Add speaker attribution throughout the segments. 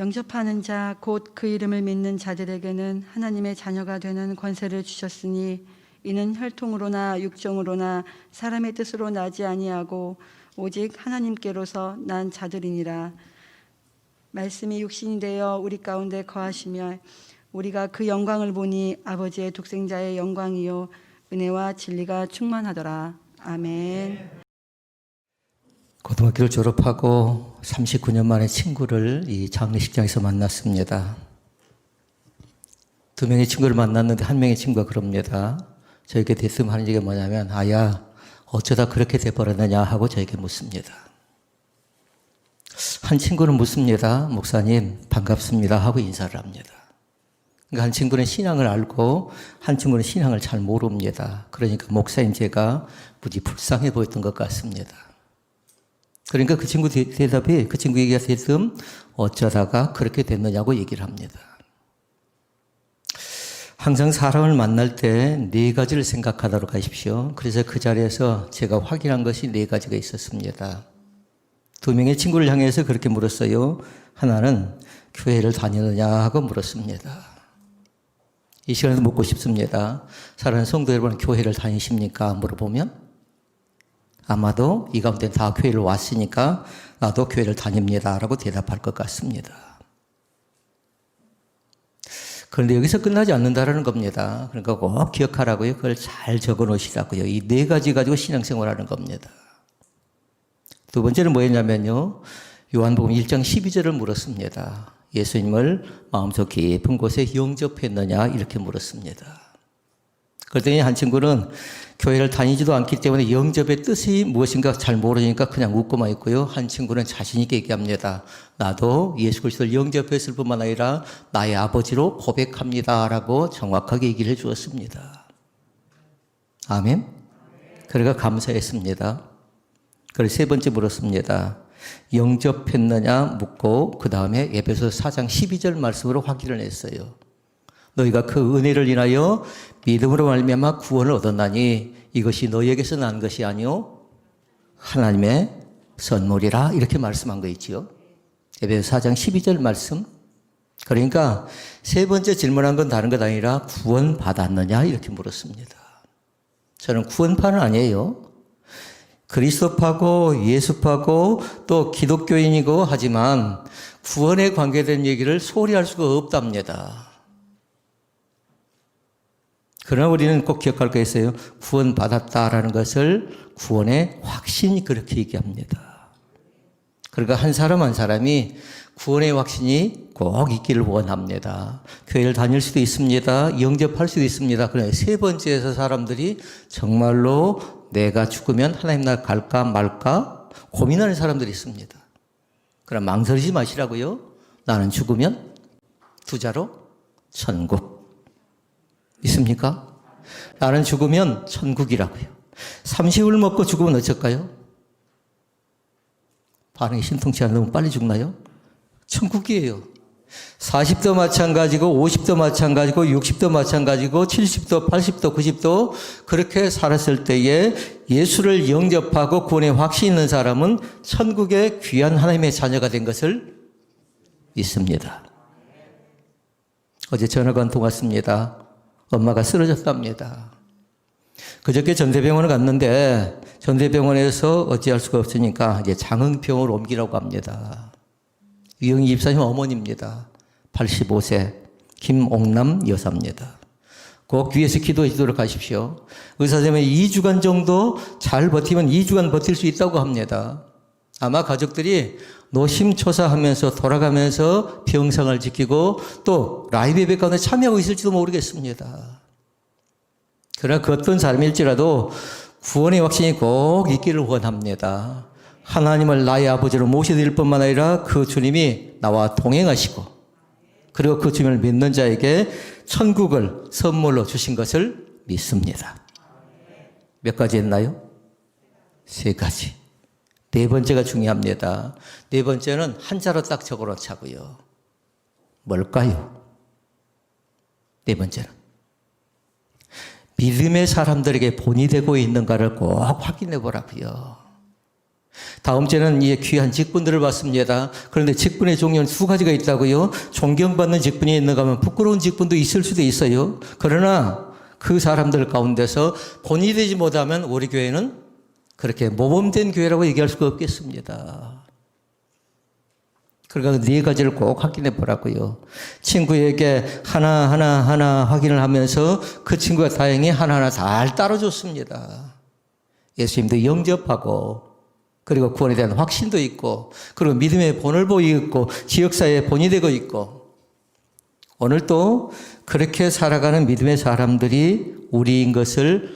Speaker 1: 영접하는 자 곧 그 이름을 믿는 자들에게는 하나님의 자녀가 되는 권세를 주셨으니 이는 혈통으로나 육정으로나 사람의 뜻으로 나지 아니하고 오직 하나님께로서 난 자들이니라. 말씀이 육신이 되어 우리 가운데 거하시며 우리가 그 영광을 보니 아버지의 독생자의 영광이요 은혜와 진리가 충만하더라. 아멘.
Speaker 2: 고등학교를 졸업하고 39년 만에 친구를 이 장례식장에서 만났습니다. 두 명의 친구를 만났는데 한 명의 친구가 그럽니다. 저에게 대뜸하는 얘기가 뭐냐면, 아야, 어쩌다 그렇게 돼버렸느냐 하고 저에게 묻습니다. 한 친구는 묻습니다. 목사님, 반갑습니다 하고 인사를 합니다. 그러니까 한 친구는 신앙을 알고 한 친구는 신앙을 잘 모릅니다. 그러니까 목사인 제가 무지 불쌍해 보였던 것 같습니다. 그러니까 그 친구 대답이, 그 친구 얘기가 대뜸 어쩌다가 그렇게 됐느냐고 얘기를 합니다. 항상 사람을 만날 때 네 가지를 생각하도록 하십시오. 그래서 그 자리에서 제가 확인한 것이 네 가지가 있었습니다. 두 명의 친구를 향해서 그렇게 물었어요. 하나는 교회를 다니느냐 하고 물었습니다. 이 시간에도 묻고 싶습니다. 사랑하는 성도 여러분, 교회를 다니십니까? 물어보면 아마도 이 가운데 다 교회를 왔으니까 나도 교회를 다닙니다 라고 대답할 것 같습니다. 그런데 여기서 끝나지 않는다는 겁니다. 그러니까 꼭 기억하라고요. 그걸 잘 적어 놓으시라고요. 이 네 가지 가지고 신앙생활하는 겁니다. 두 번째는 뭐였냐면요. 요한복음 1장 12절을 물었습니다. 예수님을 마음속 깊은 곳에 영접했느냐 이렇게 물었습니다. 그랬더니 한 친구는 교회를 다니지도 않기 때문에 영접의 뜻이 무엇인가 잘 모르니까 그냥 웃고만 있고요. 한 친구는 자신 있게 얘기합니다. 나도 예수 그리스도를 영접했을 뿐만 아니라 나의 아버지로 고백합니다 라고 정확하게 얘기를 해주었습니다. 아멘. 그러니까 감사했습니다. 그래서 세 번째 물었습니다. 영접했느냐 묻고 그 다음에 에베소서 4장 12절 말씀으로 확인을 했어요. 너희가 그 은혜를 인하여 믿음으로 말미암아 구원을 얻었나니 이것이 너희에게서 난 것이 아니요 하나님의 선물이라 이렇게 말씀한 거 있지요. 에베소서 4장 12절 말씀. 그러니까 세 번째 질문한 건 다른 것 아니라 구원 받았느냐 이렇게 물었습니다. 저는 구원파는 아니에요. 그리스도파고 예수파고 또 기독교인이고 하지만 구원에 관계된 얘기를 소홀히 할 수가 없답니다. 그러나 우리는 꼭 기억할 거 있어요. 구원받았다라는 것을 구원의 확신이 그렇게 얘기합니다. 그러니까 한 사람 한 사람이 구원의 확신이 꼭 있기를 원합니다. 교회를 다닐 수도 있습니다. 영접할 수도 있습니다. 그러나 세 번째에서 사람들이 정말로 내가 죽으면 하나님 나라 갈까 말까 고민하는 사람들이 있습니다. 그럼 망설이지 마시라고요. 나는 죽으면 두 자로 천국. 있습니까? 나는 죽으면 천국이라고요. 삼시을 먹고 죽으면 어쩔까요? 반응이 신통치 않아 너무 빨리 죽나요? 천국이에요. 40도 마찬가지고 50도 마찬가지고 60도 마찬가지고 70도 80도 90도 그렇게 살았을 때에 예수를 영접하고 구원의 확신 있는 사람은 천국의 귀한 하나님의 자녀가 된 것을 믿습니다. 어제 전화가 한 통 왔습니다. 엄마가 쓰러졌답니다. 그저께 전대병원을 갔는데 전대병원에서 어찌할 수가 없으니까 이제 장흥병원을 옮기라고 합니다. 유영희 집사님 어머니입니다. 85세 김옥남 여사입니다. 꼭 위에서 기도해 주도록 하십시오. 의사 선생님이 2주간 정도 잘 버티면 2주간 버틸 수 있다고 합니다. 아마 가족들이 노심초사하면서 돌아가면서 병상을 지키고 또 라이브 예배 가운데 참여하고 있을지도 모르겠습니다. 그러나 그 어떤 사람일지라도 구원의 확신이 꼭 있기를 원합니다. 하나님을 나의 아버지로 모셔드릴 뿐만 아니라 그 주님이 나와 동행하시고 그리고 그 주님을 믿는 자에게 천국을 선물로 주신 것을 믿습니다. 몇 가지 했나요? 세 가지. 네 번째가 중요합니다. 네 번째는 한자로 딱 적어놓자고요. 뭘까요? 네 번째는 믿음의 사람들에게 본이 되고 있는가를 꼭 확인해 보라고요. 다음 주에는 이 귀한 직분들을 봤습니다. 그런데 직분의 종류는 두 가지가 있다고요. 존경받는 직분이 있는가 하면 부끄러운 직분도 있을 수도 있어요. 그러나 그 사람들 가운데서 본이 되지 못하면 우리 교회는 그렇게 모범된 교회라고 얘기할 수가 없겠습니다. 그러니까 네 가지를 꼭 확인해 보라고요. 친구에게 하나하나 확인을 하면서 그 친구가 다행히 하나하나 잘 따라줬습니다. 예수님도 영접하고 그리고 구원에 대한 확신도 있고 그리고 믿음의 본을 보이고 있고 지역사회의 본이 되고 있고 오늘도 그렇게 살아가는 믿음의 사람들이 우리인 것을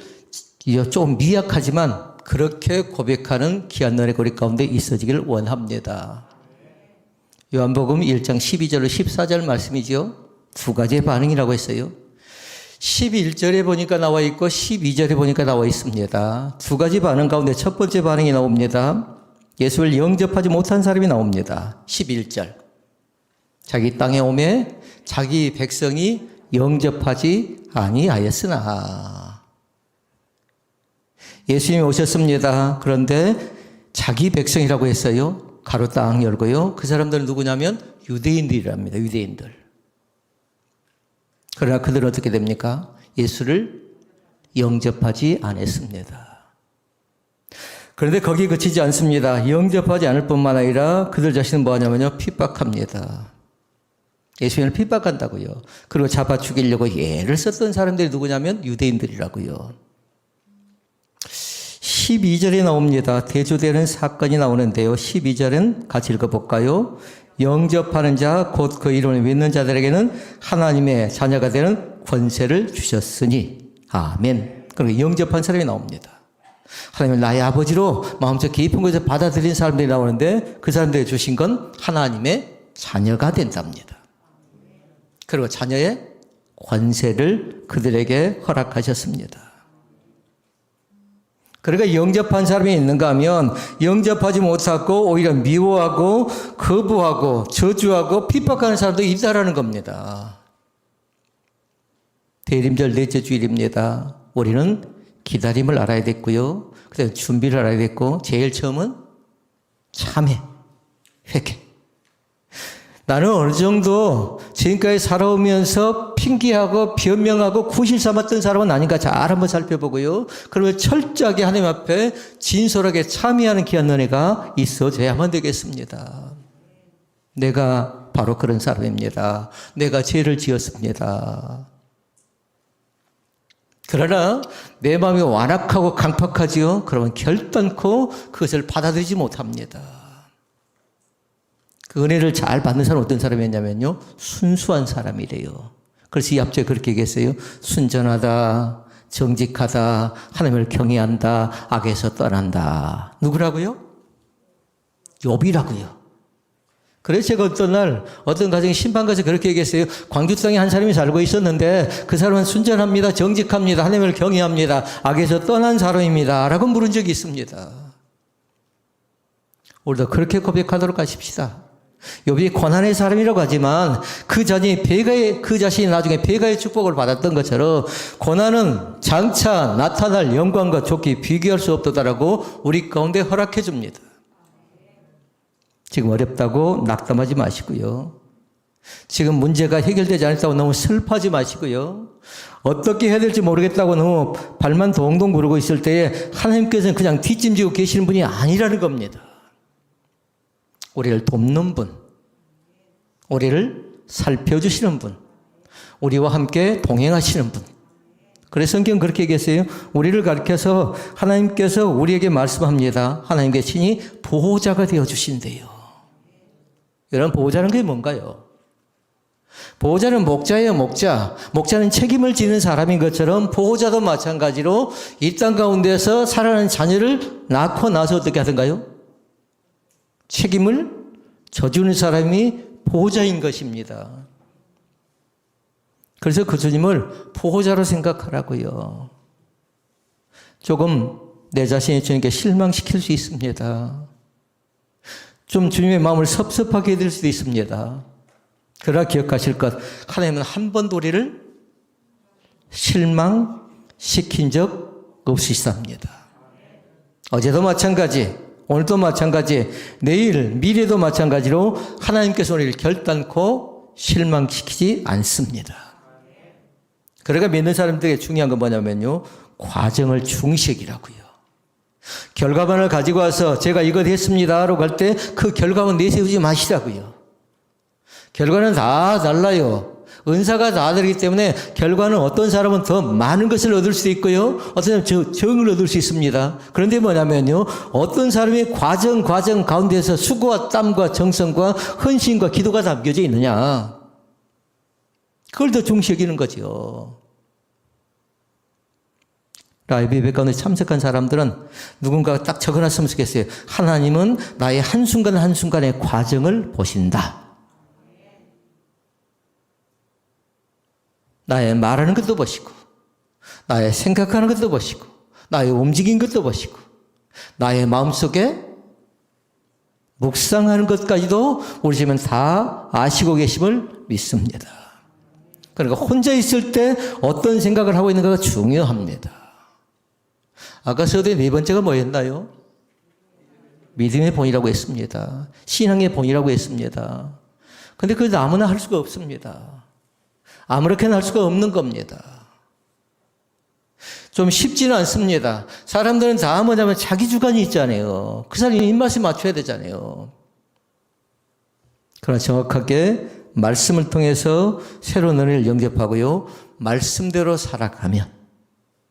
Speaker 2: 좀 미약하지만 그렇게 고백하는 귀한 너의 고리 가운데 있어지길 원합니다. 요한복음 1장 12절로 14절 말씀이죠. 두 가지의 반응이라고 했어요. 11절에 보니까 나와 있고 12절에 보니까 나와 있습니다. 두 가지 반응 가운데 첫 번째 반응이 나옵니다. 예수를 영접하지 못한 사람이 나옵니다. 11절. 자기 땅에 오매 자기 백성이 영접하지 아니하였으나. 예수님이 오셨습니다. 그런데 자기 백성이라고 했어요. 가로 딱 열고요. 그 사람들은 누구냐면 유대인들이랍니다. 유대인들. 그러나 그들은 어떻게 됩니까? 예수를 영접하지 않았습니다. 그런데 거기에 그치지 않습니다. 영접하지 않을 뿐만 아니라 그들 자신은 뭐하냐면요. 핍박합니다. 예수님을 핍박한다고요. 그리고 잡아 죽이려고 예를 썼던 사람들이 누구냐면 유대인들이라고요. 12절에 나옵니다. 대조되는 사건이 나오는데요. 12절은 같이 읽어볼까요? 영접하는 자 곧 그 이름을 믿는 자들에게는 하나님의 자녀가 되는 권세를 주셨으니 아멘. 그리고 영접한 사람이 나옵니다. 하나님을 나의 아버지로 마음속 깊은 곳에서 받아들인 사람들이 나오는데 그 사람들이 주신 건 하나님의 자녀가 된답니다. 그리고 자녀의 권세를 그들에게 허락하셨습니다. 그러니까 영접한 사람이 있는가 하면 영접하지 못하고 오히려 미워하고 거부하고 저주하고 핍박하는 사람도 있다라는 겁니다. 대림절 넷째 주일입니다. 우리는 기다림을 알아야 됐고요. 그다음에 준비를 알아야 됐고 제일 처음은 참회, 회개. 나는 어느 정도 지금까지 살아오면서 핑계하고 변명하고 구실 삼았던 사람은 아닌가 잘 한번 살펴보고요. 그러면 철저하게 하나님 앞에 진솔하게 참여하는 귀한 은혜가 있어져야만 되겠습니다. 내가 바로 그런 사람입니다. 내가 죄를 지었습니다. 그러나 내 마음이 완악하고 강팍하지요. 그러면 결단코 그것을 받아들이지 못합니다. 그 은혜를 잘 받는 사람은 어떤 사람이었냐면요. 순수한 사람이래요. 그래서 이 앞쪽에 그렇게 얘기했어요. 순전하다, 정직하다, 하나님을 경외한다, 악에서 떠난다. 누구라고요? 욥이라고요. 그래서 제가 어떤 날 어떤 가정에 신방가서 그렇게 얘기했어요. 광주 땅에 한 사람이 살고 있었는데 그 사람은 순전합니다, 정직합니다, 하나님을 경외합니다, 악에서 떠난 사람입니다 라고 물은 적이 있습니다. 우리도 그렇게 고백하도록 하십시다. 욥이 고난의 사람이라고 하지만 그 자신이 나중에 배가의 축복을 받았던 것처럼 고난은 장차 나타날 영광과 좋게 비교할 수 없다라고 우리 가운데 허락해 줍니다. 지금 어렵다고 낙담하지 마시고요. 지금 문제가 해결되지 않았다고 너무 슬퍼하지 마시고요. 어떻게 해야 될지 모르겠다고 너무 발만 동동 구르고 있을 때에 하나님께서는 그냥 뒷짐지고 계시는 분이 아니라는 겁니다. 우리를 돕는 분, 우리를 살펴주시는 분, 우리와 함께 동행하시는 분. 그래서 성경 그렇게 얘기했어요. 우리를 가르쳐서 하나님께서 우리에게 말씀합니다. 하나님께 친히 보호자가 되어주신대요. 여러분, 보호자는 그게 뭔가요? 보호자는 목자예요, 목자. 목자는 책임을 지는 사람인 것처럼 보호자도 마찬가지로 이 땅 가운데서 살아가는 자녀를 낳고 나서 어떻게 하던가요? 책임을 져주는 사람이 보호자인 것입니다. 그래서 그 주님을 보호자로 생각하라고요. 조금 내 자신이 주님께 실망시킬 수 있습니다. 좀 주님의 마음을 섭섭하게 해드릴 수도 있습니다. 그러나 기억하실 것, 하나님은 한 번도 우리를 실망시킨 적 없으시답니다. 어제도 마찬가지, 오늘도 마찬가지, 내일, 미래도 마찬가지로 하나님께서 우리를 결단코 실망시키지 않습니다. 그러니까 믿는 사람들에게 중요한 건 뭐냐면요, 과정을 중시하기라고요. 결과만을 가지고 와서 제가 이거 했습니다라고 할 때 그 결과만 내세우지 마시라고요. 결과는 다 달라요. 은사가 다 다르기 때문에 결과는 어떤 사람은 더 많은 것을 얻을 수 있고요. 어떤 사람은 적을 얻을 수 있습니다. 그런데 뭐냐면요, 어떤 사람이 과정 가운데서 수고와 땀과 정성과 헌신과 기도가 담겨져 있느냐, 그걸 더 중시 여기는 거죠. 라이브 예배 가운데 참석한 사람들은 누군가가 딱 적어놨으면 좋겠어요. 하나님은 나의 한순간 한순간의 과정을 보신다. 나의 말하는 것도 보시고, 나의 생각하는 것도 보시고, 나의 움직인 것도 보시고, 나의 마음속에 묵상하는 것까지도 우리 집은 다 아시고 계심을 믿습니다. 그러니까 혼자 있을 때 어떤 생각을 하고 있는가가 중요합니다. 아까 서두에 네 번째가 뭐였나요? 믿음의 본이라고 했습니다. 신앙의 본이라고 했습니다. 그런데 그걸 아무나 할 수가 없습니다. 아무렇게나 할 수가 없는 겁니다. 좀 쉽지는 않습니다. 사람들은 다 뭐냐면 자기 주관이 있잖아요. 그 사람이 입맛에 맞춰야 되잖아요. 그러나 정확하게 말씀을 통해서 새로운 은혜를 영접하고요, 말씀대로 살아가면,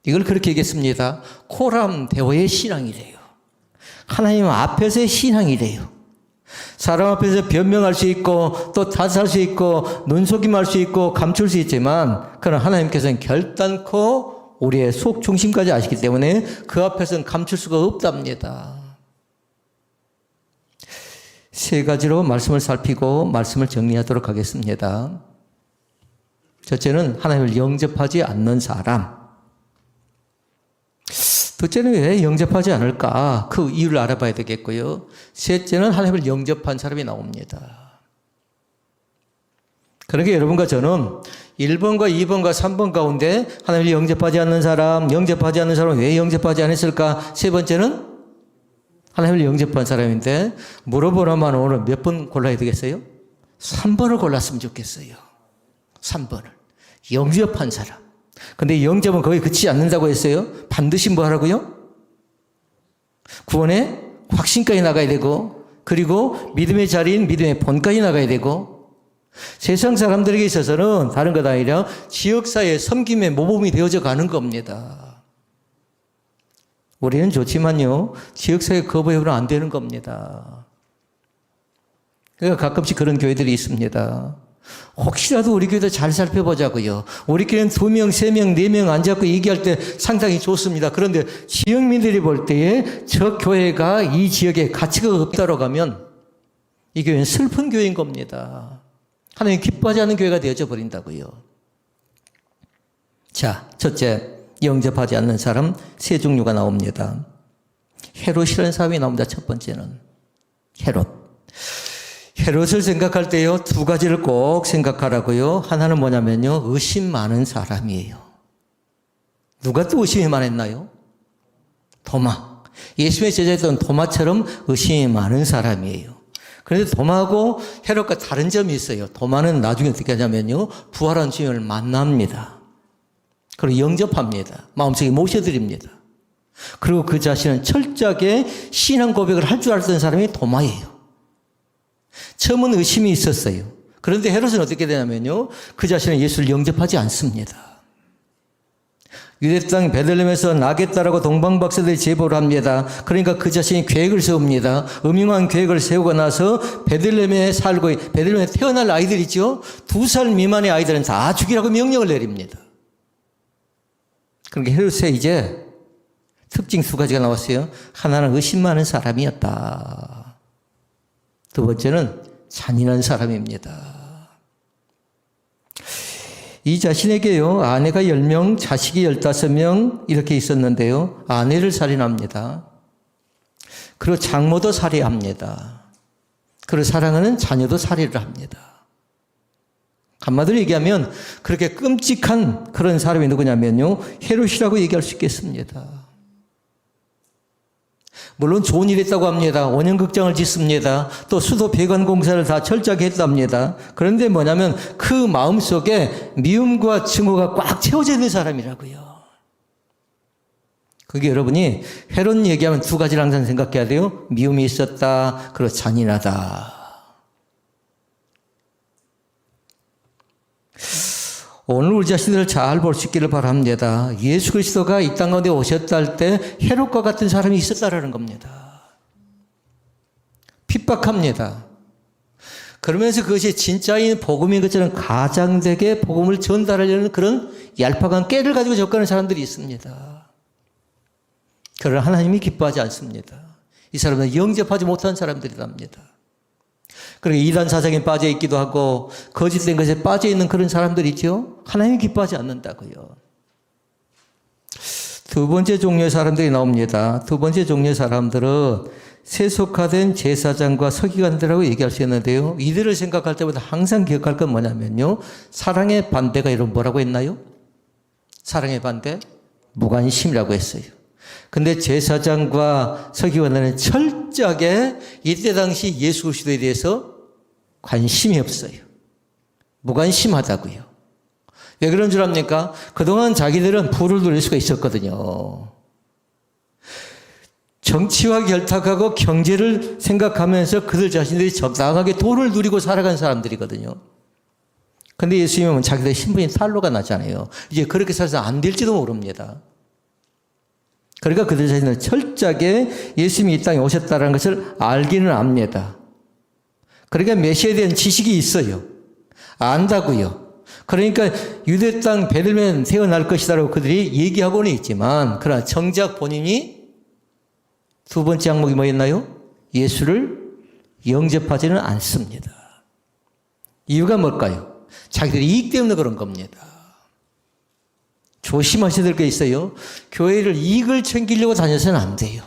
Speaker 2: 이걸 그렇게 얘기했습니다. 코람 대오의 신앙이래요. 하나님 앞에서의 신앙이래요. 사람 앞에서 변명할 수 있고 또 탓할 수 있고 눈속임할 수 있고 감출 수 있지만, 그러나 하나님께서는 결단코 우리의 속 중심까지 아시기 때문에 그 앞에서는 감출 수가 없답니다. 세 가지로 말씀을 살피고 말씀을 정리하도록 하겠습니다. 첫째는 하나님을 영접하지 않는 사람. 둘째는 왜 영접하지 않을까? 그 이유를 알아봐야 되겠고요. 셋째는 하나님을 영접한 사람이 나옵니다. 그러게 여러분과 저는 1번과 2번과 3번 가운데 하나님을 영접하지 않는 사람, 영접하지 않는 사람은 왜 영접하지 않았을까? 세 번째는 하나님을 영접한 사람인데, 물어보라면 오늘 몇 번 골라야 되겠어요? 3번을 골랐으면 좋겠어요. 3번을. 영접한 사람. 근데 영접은 거기 그치지 않는다고 했어요. 반드시 뭐 하라고요? 구원의 확신까지 나가야 되고, 그리고 믿음의 자리인 믿음의 본까지 나가야 되고, 세상 사람들에게 있어서는 다른 것 아니라 지역사회의 섬김의 모범이 되어져 가는 겁니다. 우리는 좋지만요, 지역사회 거부해서는 안 되는 겁니다. 그러니까 가끔씩 그런 교회들이 있습니다. 혹시라도 우리 교회도 잘 살펴보자고요. 우리 교회는 2명, 3명, 4명 앉아서 얘기할 때 상당히 좋습니다. 그런데 지역민들이 볼 때에 저 교회가 이 지역에 가치가 없다고 하면 이 교회는 슬픈 교회인 겁니다. 하나님 기뻐하지 않는 교회가 되어져 버린다고요. 자, 첫째, 영접하지 않는 사람 세 종류가 나옵니다. 헤롯이라는 사람이 나옵니다. 첫 번째는 헤롯을 생각할 때요, 두 가지를 꼭 생각하라고요. 하나는 뭐냐면요, 의심 많은 사람이에요. 누가 또 의심이 많았나요? 도마. 예수의 제자였던 도마처럼 의심이 많은 사람이에요. 그런데 도마하고 헤롯과 다른 점이 있어요. 도마는 나중에 어떻게 하냐면요, 부활한 주님을 만납니다. 그리고 영접합니다. 마음속에 모셔드립니다. 그리고 그 자신은 철저하게 신앙 고백을 할 줄 알았던 사람이 도마예요. 처음은 의심이 있었어요. 그런데 헤롯은 어떻게 되냐면요, 그 자신은 예수를 영접하지 않습니다. 유대 땅 베들레헴에서 나겠다라고 동방박사들이 제보를 합니다. 그러니까 그 자신이 계획을 세웁니다. 음흉한 계획을 세우고 나서 베들레헴에 살고, 베들레헴에 태어날 아이들 있죠? 2살 미만의 아이들은 다 죽이라고 명령을 내립니다. 그러니까 헤롯의 이제 특징 두 가지가 나왔어요. 하나는 의심 많은 사람이었다. 두 번째는 잔인한 사람입니다. 이 자신에게요, 아내가 10명, 자식이 15명 이렇게 있었는데요, 아내를 살인합니다. 그리고 장모도 살해합니다. 그리고 사랑하는 자녀도 살해를 합니다. 한마디로 얘기하면 그렇게 끔찍한 그런 사람이 누구냐면요, 헤롯이라고 얘기할 수 있겠습니다. 물론 좋은 일 했다고 합니다. 원형극장을 짓습니다. 또 수도 배관 공사를 다 철저하게 했답니다. 그런데 뭐냐면 그 마음속에 미움과 증오가 꽉 채워져 있는 사람이라고요. 그게 여러분이 헤롯 얘기하면 두 가지를 항상 생각해야 돼요. 미움이 있었다. 그리고 잔인하다. 오늘 우리 자신들을 잘 볼 수 있기를 바랍니다. 예수 그리스도가 이 땅 가운데 오셨다 할 때 헤롯과 같은 사람이 있었다라는 겁니다. 핍박합니다. 그러면서 그것이 진짜인 복음인 것처럼 가장되게 복음을 전달하려는 그런 얄팍한 깨를 가지고 접근하는 사람들이 있습니다. 그러나 하나님이 기뻐하지 않습니다. 이 사람은 영접하지 못한 사람들이랍니다. 그리고 이단 사상에 빠져 있기도 하고 거짓된 것에 빠져 있는 그런 사람들이 있죠. 하나님이 기뻐하지 않는다고요. 두 번째 종류의 사람들이 나옵니다. 두 번째 종류의 사람들은 세속화된 제사장과 서기관들하고 얘기할 수 있는데요. 이들을 생각할 때마다 항상 기억할 건 뭐냐면요. 사랑의 반대가 이런 뭐라고 했나요? 사랑의 반대? 무관심이라고 했어요. 근데 제사장과 서기관들은 철저하게 이때 당시 예수 그리스도에 대해서 관심이 없어요. 무관심하다고요. 왜 그런 줄 압니까? 그동안 자기들은 부를 누릴 수가 있었거든요. 정치와 결탁하고 경제를 생각하면서 그들 자신들이 적당하게 돈을 누리고 살아간 사람들이거든요. 근데 예수님은 자기들 신분이 탄로가 나잖아요. 이제 그렇게 살아서 안 될지도 모릅니다. 그러니까 그들 자신은 철저하게 예수님이 이 땅에 오셨다는 것을 알기는 압니다. 그러니까 메시아에 대한 지식이 있어요. 안다고요. 그러니까 유대 땅 베들레헴 태어날 것이다라고 그들이 얘기하고는 있지만 그러나 정작 본인이 두 번째 항목이 뭐였나요? 예수를 영접하지는 않습니다. 이유가 뭘까요? 자기들의 이익 때문에 그런 겁니다. 조심하셔야 될 게 있어요. 교회를 이익을 챙기려고 다녀서는 안 돼요.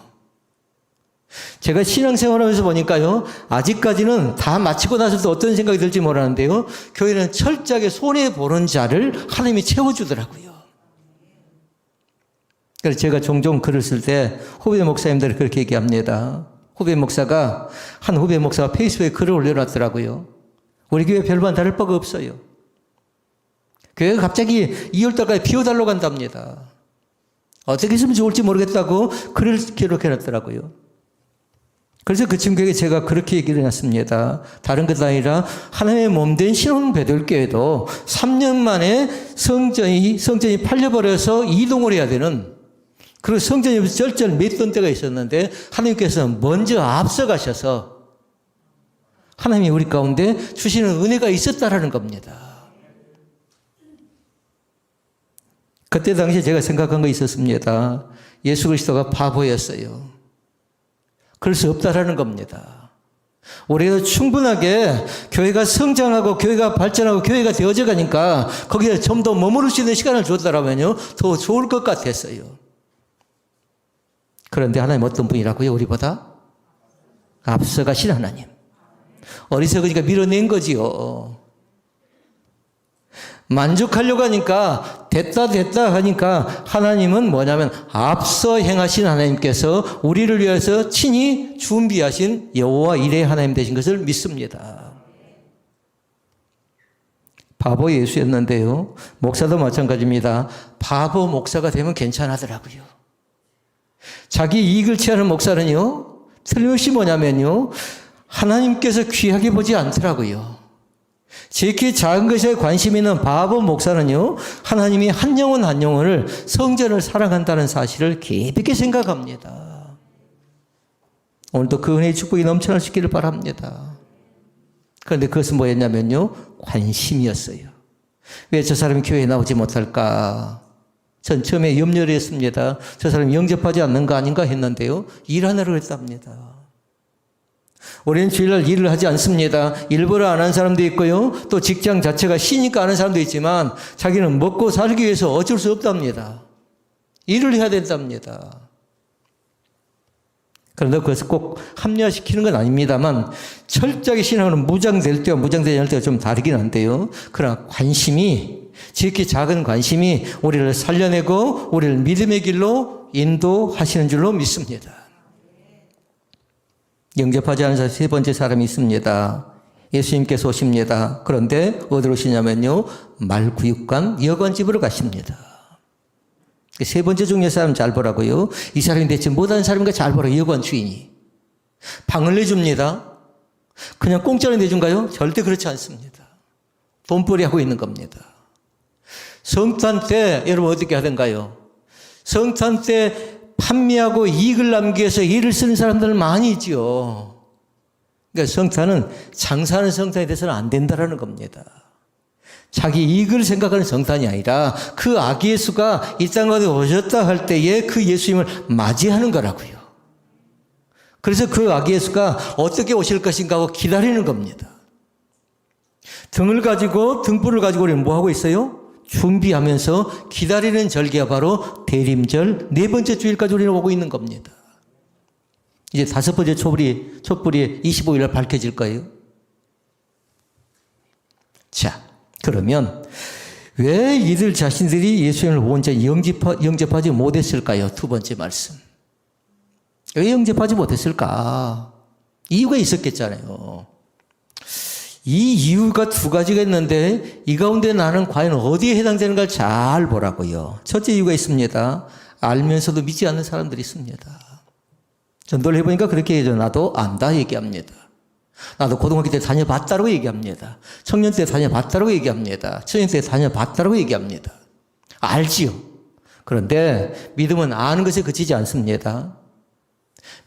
Speaker 2: 제가 신앙생활하면서 보니까요. 아직까지는 다 마치고 나서도 어떤 생각이 들지 모르는데요. 교회는 철저하게 손해보는 자를 하나님이 채워주더라고요. 그래서 제가 종종 글을 쓸 때 후배 목사님들이 그렇게 얘기합니다. 후배 목사가 페이스북에 글을 올려놨더라고요. 우리 교회 별반 다를 바가 없어요. 교회가 갑자기 2월달까지 비워달라고 한답니다. 어떻게 했으면 좋을지 모르겠다고 글을 기록해놨더라고요. 그래서 그 친구에게 제가 그렇게 얘기를 해놨습니다. 다른 것 아니라 하나님의 몸된 신혼 베들교회도 3년 만에 성전이 팔려버려서 이동을 해야 되는 그리고 성전이 쩔쩔 맸던 때가 있었는데 하나님께서 먼저 앞서가셔서 하나님이 우리 가운데 주시는 은혜가 있었다라는 겁니다. 그때 당시에 제가 생각한 거 있었습니다. 예수 그리스도가 바보였어요. 그럴 수 없다라는 겁니다. 우리가 충분하게 교회가 성장하고 교회가 발전하고 교회가 되어져 가니까 거기에 좀 더 머무를 수 있는 시간을 줬다라면요. 더 좋을 것 같았어요. 그런데 하나님 어떤 분이라고요? 우리보다 앞서가신 하나님. 어리석으니까 밀어낸 거지요. 만족하려고 하니까 됐다 하니까 하나님은 뭐냐면 앞서 행하신 하나님께서 우리를 위해서 친히 준비하신 여호와 이레 하나님 되신 것을 믿습니다. 바보 예수였는데요. 목사도 마찬가지입니다. 바보 목사가 되면 괜찮아더라고요. 자기 이익을 취하는 목사는요. 틀림없이 뭐냐면요. 하나님께서 귀하게 보지 않더라고요. 지극히 작은 것에 관심 있는 바보 목사는요, 하나님이 한 영혼을 성전을 사랑한다는 사실을 깊이 생각합니다. 오늘도 그 은혜의 축복이 넘쳐날 수 있기를 바랍니다. 그런데 그것은 뭐였냐면요, 관심이었어요. 왜 저 사람이 교회에 나오지 못할까? 전 처음에 염려를 했습니다. 저 사람이 영접하지 않는 거 아닌가 했는데요, 일하느라고 했답니다. 우리는 주일날 일을 하지 않습니다. 일부러 안 하는 사람도 있고요. 또 직장 자체가 쉬니까 하는 사람도 있지만 자기는 먹고 살기 위해서 어쩔 수 없답니다. 일을 해야 된답니다. 그런데 그것을 꼭 합리화시키는 건 아닙니다만 철저하게 신앙은 무장될 때와 무장되지 않을 때가 좀 다르긴 한데요. 그러나 관심이 지극히 작은 관심이 우리를 살려내고 우리를 믿음의 길로 인도하시는 줄로 믿습니다. 영접하지 않은 사람 세 번째 사람이 있습니다. 예수님께서 오십니다. 그런데 어디로 오시냐면요, 말구육관 여관집으로 가십니다. 세 번째 중요한 사람 잘 보라고요. 이 사람이 대체 못하는 사람인가 잘 보라. 여관 주인이 방을 내줍니다. 그냥 공짜로 내준가요? 절대 그렇지 않습니다. 돈벌이 하고 있는 겁니다. 성탄 때 여러분 어떻게 하던가요? 성탄 때 판매하고 이익을 남기기 위해서 일을 쓰는 사람들 많이 있죠. 그러니까 성탄은 장사하는 성탄이 돼서는 안 된다라는 겁니다. 자기 이익을 생각하는 성탄이 아니라 그 아기 예수가 이 땅 가운데 오셨다 할 때에 그 예수님을 맞이하는 거라고요. 그래서 그 아기 예수가 어떻게 오실 것인가 하고 기다리는 겁니다. 등불을 가지고 우리는 뭐 하고 있어요? 준비하면서 기다리는 절기가 바로 대림절 네 번째 주일까지 우리는 오고 있는 겁니다. 이제 다섯 번째 촛불이 25일 날 밝혀질 거예요. 자, 그러면 왜 이들 자신들이 예수님을 온전히 영접하지 못했을까요? 두 번째 말씀. 왜 영접하지 못했을까? 이유가 있었겠잖아요. 이 이유가 두 가지가 있는데 이 가운데 나는 과연 어디에 해당되는가를 잘 보라고요. 첫째 이유가 있습니다. 알면서도 믿지 않는 사람들이 있습니다. 전도를 해보니까 그렇게 얘기해요. 나도 안다 얘기합니다. 나도 고등학교 때 다녀봤다고 얘기합니다. 청년 때 다녀봤다고 얘기합니다. 청년 때 다녀봤다고 얘기합니다. 알지요. 그런데 믿음은 아는 것에 그치지 않습니다.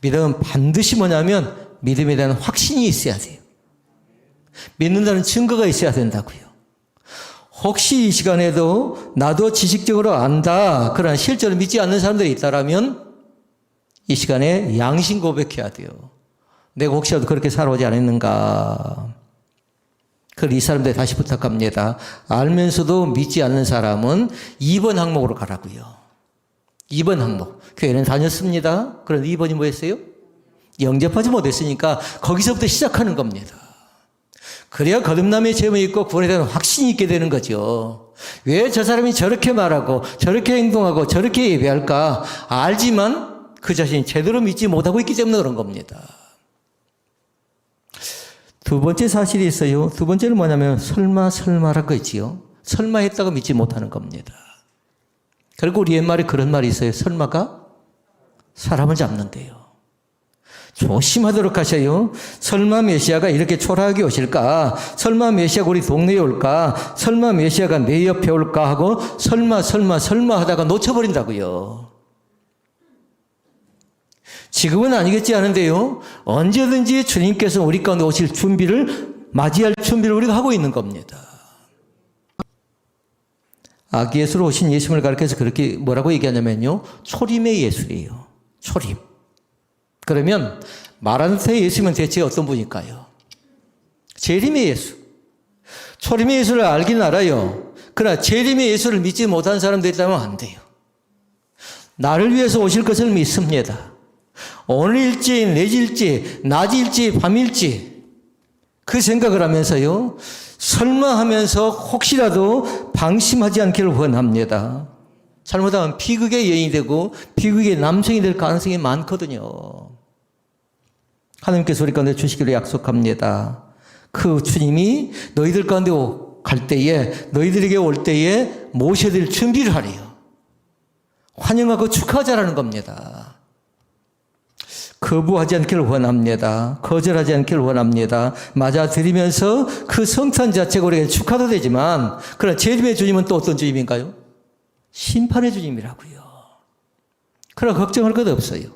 Speaker 2: 믿음은 반드시 뭐냐면 믿음에 대한 확신이 있어야 돼요. 믿는다는 증거가 있어야 된다고요. 혹시 이 시간에도 나도 지식적으로 안다, 그러나 실제로 믿지 않는 사람들이 있다라면 이 시간에 양심 고백해야 돼요. 내가 혹시라도 그렇게 살아오지 않았는가. 그걸 이 사람들에 다시 부탁합니다. 알면서도 믿지 않는 사람은 2번 항목으로 가라고요. 2번 항목. 교회는 다녔습니다. 그런데 2번이 뭐였어요? 영접하지 못했으니까 거기서부터 시작하는 겁니다. 그래야 거듭남의 제목이 있고 구원에 대한 확신이 있게 되는 거죠. 왜 저 사람이 저렇게 말하고 저렇게 행동하고 저렇게 예배할까? 알지만 그 자신이 제대로 믿지 못하고 있기 때문에 그런 겁니다. 두 번째 사실이 있어요. 두 번째는 뭐냐면 설마란 거 있지요. 설마 했다고 믿지 못하는 겁니다. 그리고 우리 옛말에 그런 말이 있어요. 설마가 사람을 잡는데요. 조심하도록 하셔요. 설마 메시아가 이렇게 초라하게 오실까? 설마 메시아가 우리 동네에 올까? 설마 메시아가 내 옆에 올까? 하고 설마 하다가 놓쳐버린다고요. 지금은 아니겠지 하는데요. 언제든지 주님께서 우리 가운데 오실 맞이할 준비를 우리가 하고 있는 겁니다. 아기 예수로 오신 예수님을 가르쳐서 그렇게 뭐라고 얘기하냐면요. 초림의 예수예요. 초림. 그러면 마라나타의 예수님은 대체 어떤 분일까요? 재림의 예수. 초림의 예수를 알긴 알아요. 그러나 재림의 예수를 믿지 못한 사람들이 있다면 안 돼요. 나를 위해서 오실 것을 믿습니다. 오늘일지 내일지 낮일지 밤일지 그 생각을 하면서요. 설마 하면서 혹시라도 방심하지 않기를 원합니다. 잘못하면 비극의 여인이 되고 비극의 남성이 될 가능성이 많거든요. 하나님께서 우리 가운데 주시기를 약속합니다. 그 주님이 너희들 가운데 갈 때에 너희들에게 올 때에 모셔야 될 준비를 하래요. 환영하고 축하하자라는 겁니다. 거부하지 않기를 원합니다. 거절하지 않기를 원합니다. 맞아들이면서 그 성탄 자체가 우리에게 축하도 되지만 그러나 재림의 주님은 또 어떤 주님인가요? 심판의 주님이라고요. 그러나 걱정할 것 없어요.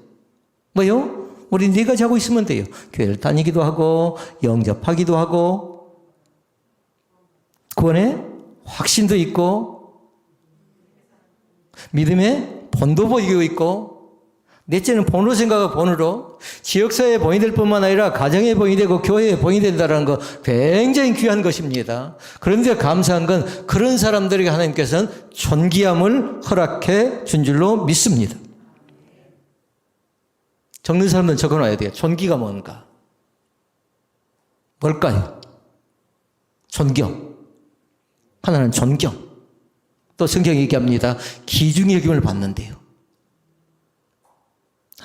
Speaker 2: 뭐요? 우리 네 가지 하고 있으면 돼요. 교회를 다니기도 하고 영접하기도 하고 구원에 확신도 있고 믿음에 본도 보이고 있고 넷째는 본으로 생각하고 본으로 지역사회에 본이 될 뿐만 아니라 가정에 본이 되고 교회에 본이 된다는 거 굉장히 귀한 것입니다. 그런데 감사한 건 그런 사람들에게 하나님께서는 존귀함을 허락해 준 줄로 믿습니다. 적는 사람들은 적어놔야 돼요. 존귀가 뭔가? 뭘까요? 존경. 하나는 존경. 또 성경이 얘기합니다. 귀중히 여김을 받는데요.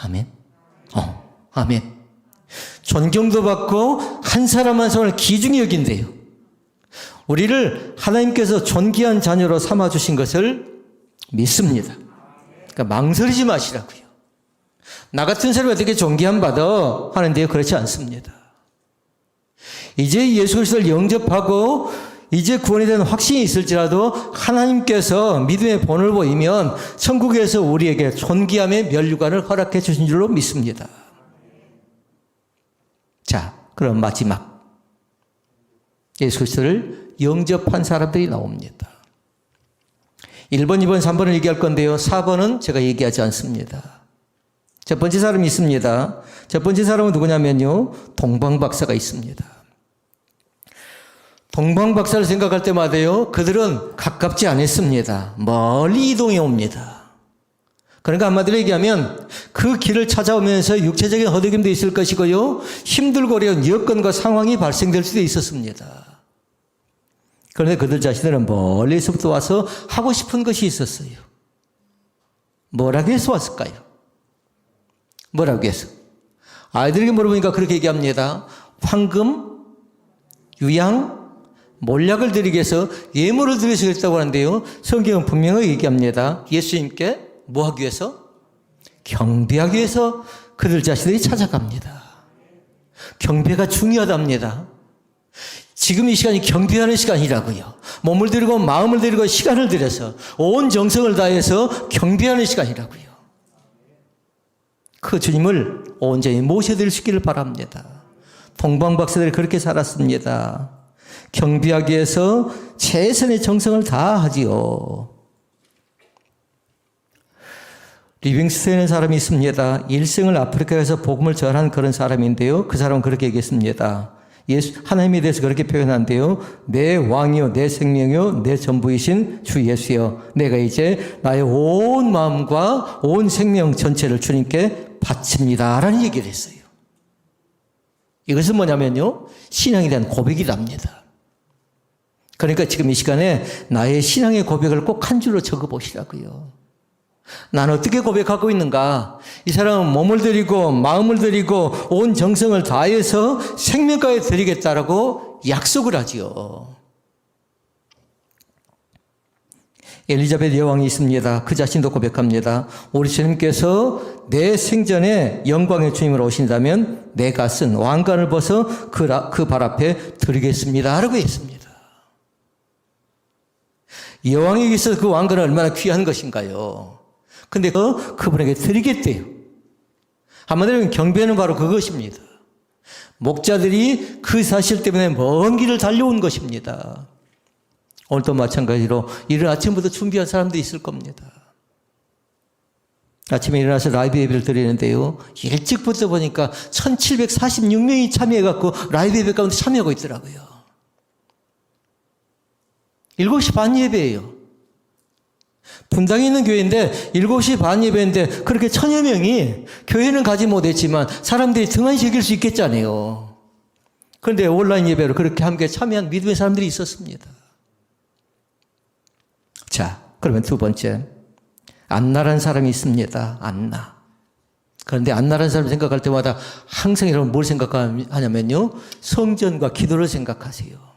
Speaker 2: 아멘. 아멘. 존경도 받고 한 사람 한 사람을 귀중히 여긴대요. 우리를 하나님께서 존귀한 자녀로 삼아주신 것을 믿습니다. 그러니까 망설이지 마시라고요. 나 같은 사람이 어떻게 존귀함 받아 하는데요. 그렇지 않습니다. 이제 예수 그리스도를 영접하고 이제 구원에 대한 확신이 있을지라도 하나님께서 믿음의 본을 보이면 천국에서 우리에게 존귀함의 면류관을 허락해 주신 줄로 믿습니다. 자, 그럼 마지막 예수 그리스도를 영접한 사람들이 나옵니다. 1번, 2번, 3번을 얘기할 건데요. 4번은 제가 얘기하지 않습니다. 첫 번째 사람이 있습니다. 첫 번째 사람은 누구냐면요. 동방박사가 있습니다. 동방박사를 생각할 때마다요. 그들은 가깝지 않았습니다. 멀리 이동해 옵니다. 그러니까 한마디로 얘기하면 그 길을 찾아오면서 육체적인 허덕임도 있을 것이고요. 힘들고 어려운 여건과 상황이 발생될 수도 있었습니다. 그런데 그들 자신들은 멀리서부터 와서 하고 싶은 것이 있었어요. 뭐라고 해서 왔을까요? 뭐라고 해서? 아이들에게 물어보니까 그렇게 얘기합니다. 황금, 유양, 몰약을 드리기 위해서 예물을 드리시겠다고 하는데요. 성경은 분명히 얘기합니다. 예수님께 뭐 하기 위해서? 경배하기 위해서 그들 자신들이 찾아갑니다. 경배가 중요하답니다. 지금 이 시간이 경배하는 시간이라고요. 몸을 들이고 마음을 들이고 시간을 들여서 온 정성을 다해서 경배하는 시간이라고요. 그 주님을 온전히 모셔드릴 수 있기를 바랍니다. 동방박사들이 그렇게 살았습니다. 경배하기 위해서 최선의 정성을 다하지요. 리빙스턴이라는 사람이 있습니다. 일생을 아프리카에서 복음을 전한 그런 사람인데요. 그 사람은 그렇게 얘기했습니다. 하나님에 대해서 그렇게 표현한대요. 내 왕이요, 내 생명이요, 내 전부이신 주 예수여. 내가 이제 나의 온 마음과 온 생명 전체를 주님께 바칩니다. 라는 얘기를 했어요. 이것은 뭐냐면요. 신앙에 대한 고백이랍니다. 그러니까 지금 이 시간에 나의 신앙의 고백을 꼭 한 줄로 적어보시라고요. 난 어떻게 고백하고 있는가? 이 사람은 몸을 들이고 마음을 들이고 온 정성을 다해서 생명까지 드리겠다라고 약속을 하지요. 엘리자벳 여왕이 있습니다. 그 자신도 고백합니다. 우리 주님께서 내 생전에 영광의 주님으로 오신다면 내가 쓴 왕관을 벗어 그 발 앞에 드리겠습니다. 라고 했습니다. 여왕에게 있어서 그 왕관은 얼마나 귀한 것인가요? 근데 그분에게 드리겠대요. 한마디로 경배는 바로 그것입니다. 목자들이 그 사실 때문에 먼 길을 달려온 것입니다. 오늘도 마찬가지로 이른 아침부터 준비한 사람도 있을 겁니다. 아침에 일어나서 라이브 예배를 드리는데요. 일찍부터 보니까 1746명이 참여해갖고 라이브 예배 가운데 참여하고 있더라고요. 7시 반 예배예요. 분당에 있는 교회인데 7시 반 예배인데 그렇게 1000여 명이 교회는 가지 못했지만 사람들이 등한시 여길 수 있겠잖아요. 그런데 온라인 예배로 그렇게 함께 참여한 믿음의 사람들이 있었습니다. 자, 그러면 두 번째. 안나라는 사람이 있습니다. 안나. 그런데 안나라는 사람을 생각할 때마다 항상 여러분 뭘 생각하냐면요. 성전과 기도를 생각하세요.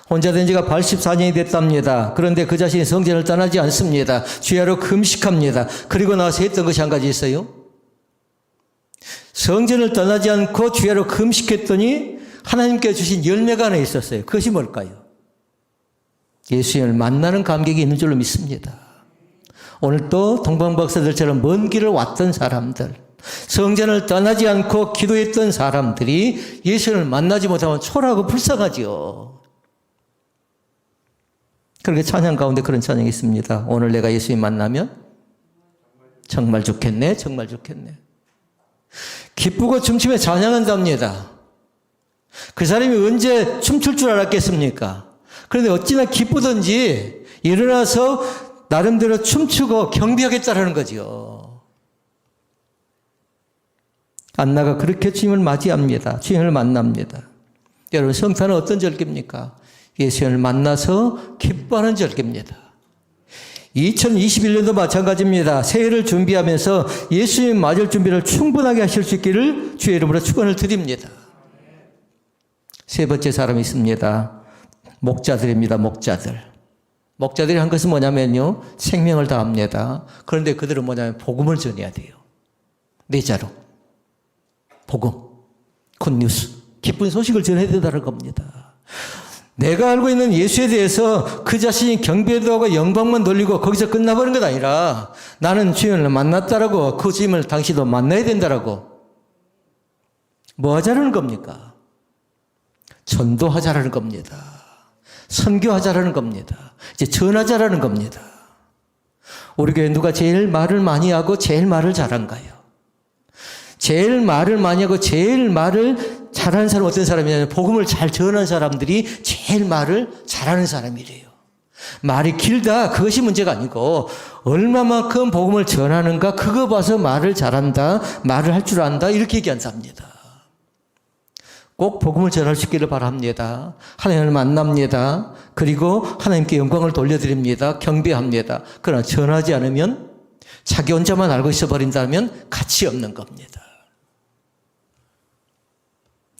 Speaker 2: 혼자 된 지가 84년이 됐답니다. 그런데 그 자신이 성전을 떠나지 않습니다. 주야로 금식합니다. 그리고 나서 했던 것이 한 가지 있어요. 성전을 떠나지 않고 주야로 금식했더니 하나님께 주신 열매가 하나 있었어요. 그것이 뭘까요? 예수님을 만나는 감격이 있는 줄로 믿습니다. 오늘 또 동방박사들처럼 먼 길을 왔던 사람들, 성전을 떠나지 않고 기도했던 사람들이 예수님을 만나지 못하면 초라하고 불쌍하지요. 그렇게 찬양 가운데 그런 찬양이 있습니다. 오늘 내가 예수님 만나면 정말 좋겠네, 정말 좋겠네. 기쁘고 춤추며 찬양한답니다. 그 사람이 언제 춤출 줄 알았겠습니까? 그런데 어찌나 기쁘던지 일어나서 나름대로 춤추고 경배하겠다라는 거죠. 안나가 그렇게 주님을 맞이합니다. 주님을 만납니다. 여러분, 성탄은 어떤 절기입니까? 예수님을 만나서 기뻐하는 절기입니다. 2021년도 마찬가지입니다. 새해를 준비하면서 예수님 맞을 준비를 충분하게 하실 수 있기를 주의 이름으로 축원을 드립니다. 세 번째 사람이 있습니다. 목자들입니다. 목자들. 목자들이 한 것은 뭐냐면요, 생명을 다합니다. 그런데 그들은 뭐냐면 복음을 전해야 돼요. 네 자로 복음, 굿뉴스, 기쁜 소식을 전해야 된다는 겁니다. 내가 알고 있는 예수에 대해서 그 자신이 경배도 하고 영광만 돌리고 거기서 끝나버린 것 아니라 나는 주님을 만났다라고, 그 주님을 당신도 만나야 된다라고. 뭐 하자라는 겁니까? 전도하자라는 겁니다. 선교하자라는 겁니다. 이제 전하자라는 겁니다. 우리 교회 누가 제일 말을 많이 하고 제일 말을 잘한가요? 제일 말을 많이 하고 제일 말을 잘하는 사람 어떤 사람이냐면 복음을 잘 전하는 사람들이 제일 말을 잘하는 사람이래요. 말이 길다, 그것이 문제가 아니고 얼마만큼 복음을 전하는가, 그거 봐서 말을 잘한다, 말을 할 줄 안다, 이렇게 얘기한 사람입니다. 꼭 복음을 전할 수 있기를 바랍니다. 하나님을 만납니다. 그리고 하나님께 영광을 돌려드립니다. 경배합니다. 그러나 전하지 않으면, 자기 혼자만 알고 있어 버린다면 가치 없는 겁니다.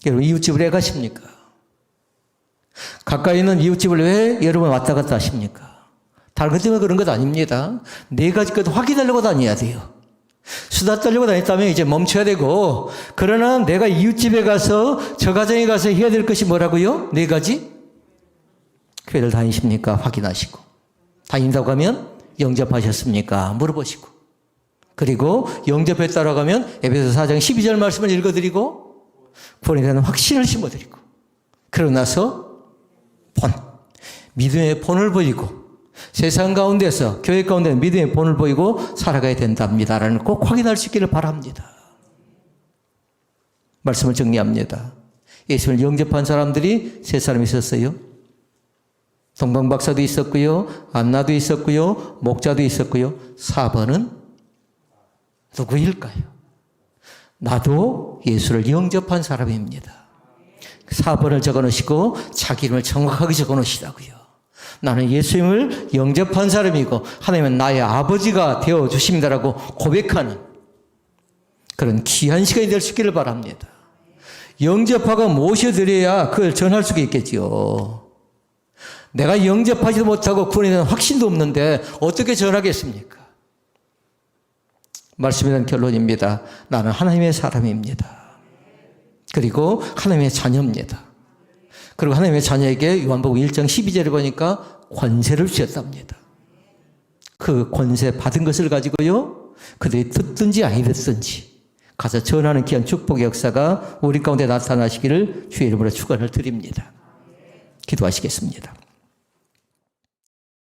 Speaker 2: 여러분, 이웃집을 왜 가십니까? 가까이 있는 이웃집을 왜 여러분 왔다 갔다 하십니까? 다른 것 때문에 그런 것 아닙니다. 네 가지 것 확인하려고 다녀야 돼요. 수다 떨려고 다녔다면 이제 멈춰야 되고, 그러나 내가 이웃집에 가서, 저 가정에 가서 해야 될 것이 뭐라고요? 네 가지? 교회를 다니십니까? 확인하시고. 다닌다고 하면 영접하셨습니까? 물어보시고. 그리고 영접했다라고 하면 에베소 4장 12절 말씀을 읽어드리고 구원에 대한 확신을 심어드리고, 그러고 나서 믿음의 본을 보이고, 세상 가운데서, 교회 가운데 믿음의 본을 보이고 살아가야 된답니다라는 꼭 확인할 수 있기를 바랍니다. 말씀을 정리합니다. 예수를 영접한 사람들이 세 사람이 있었어요. 동방 박사도 있었고요, 안나도 있었고요, 목자도 있었고요. 4번은 누구일까요? 나도 예수를 영접한 사람입니다. 4번을 적어놓으시고 자기 이름을 정확하게 적어놓으시라고요. 나는 예수님을 영접한 사람이고 하나님은 나의 아버지가 되어주십니다라고 고백하는 그런 귀한 시간이 될 수 있기를 바랍니다. 영접하고 모셔드려야 그걸 전할 수가 있겠지요. 내가 영접하지도 못하고 구원에 대한 확신도 없는데 어떻게 전하겠습니까? 말씀에 대한 결론입니다. 나는 하나님의 사람입니다. 그리고 하나님의 자녀입니다. 그리고 하나님의 자녀에게 요한복음 1장 12절에 보니까 권세를 주셨답니다. 그 권세 받은 것을 가지고요, 그들이 듣든지 아니 듣든지 가서 전하는 귀한 축복의 역사가 우리 가운데 나타나시기를 주의 이름으로 축원을 드립니다. 기도하시겠습니다.